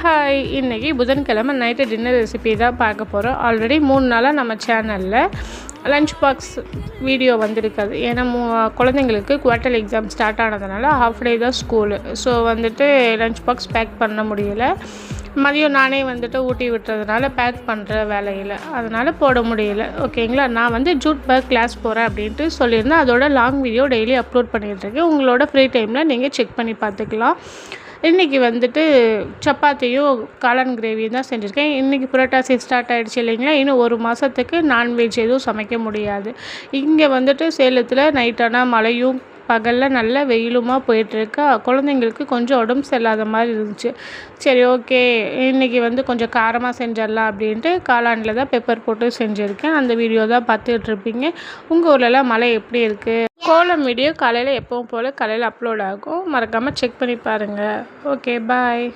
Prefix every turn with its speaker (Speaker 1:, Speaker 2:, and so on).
Speaker 1: Hi, இன்றைக்கி புதன்கிழமை night dinner recipe தான் பார்க்க போகிறோம். ஆல்ரெடி 3 நாளாக நம்ம சேனலில் லஞ்ச் பாக்ஸ் வீடியோ வந்திருக்காது. ஏன்னா குழந்தைங்களுக்கு குவார்ட்டர் எக்ஸாம் ஸ்டார்ட் ஆனதுனால ஹாஃப் டே தான் school. So lunch box pack பண்ண முடியல. மதியம் நானே ஊட்டி விட்டுறதுனால பேக் பண்ணுற வேலையில் அதனால் போட முடியல. ஓகேங்களா, நான் ஜூட் பேக் கிளாஸ் போகிறேன் அப்படின்ட்டு சொல்லியிருந்தேன். அதோட லாங் வீடியோ டெய்லி அப்லோட் பண்ணிகிட்ருக்கேன். உங்களோட ஃப்ரீ டைமில் நீங்கள் செக் பண்ணி பார்த்துக்கலாம். இன்றைக்கி சப்பாத்தியும் காளான் கிரேவியும் தான் செஞ்சுருக்கேன். இன்றைக்கி புரட்டாசி ஸ்டார்ட் ஆகிடுச்சு இல்லைங்களா, இன்னும் 1 மாதத்துக்கு நான்வெஜ் எதுவும் சமைக்க முடியாது. இங்கே சேலத்தில் நைட்டானால் மழையும் பகலில் நல்ல வெயிலுமா போயிட்டுருக்கா. குழந்தைங்களுக்கு கொஞ்சம் உடம்பு சரியில்லாத மாதிரி இருந்துச்சு. சரி, ஓகே, இன்றைக்கி கொஞ்சம் காரமாக செஞ்சிடலாம் அப்படின்ட்டு காளானில் தான் பெப்பர் போட்டு செஞ்சுருக்கேன். அந்த வீடியோ தான் பார்த்துட்ருப்பீங்க. உங்கள் ஊர்லலாம் மழை எப்படி இருக்குது? கோலம் வீடியோ காலையில் எப்பவும் போல் காலையில் அப்லோட் ஆகும். மறக்காமல் செக் பண்ணி பாருங்கள். ஓகே, பாய்.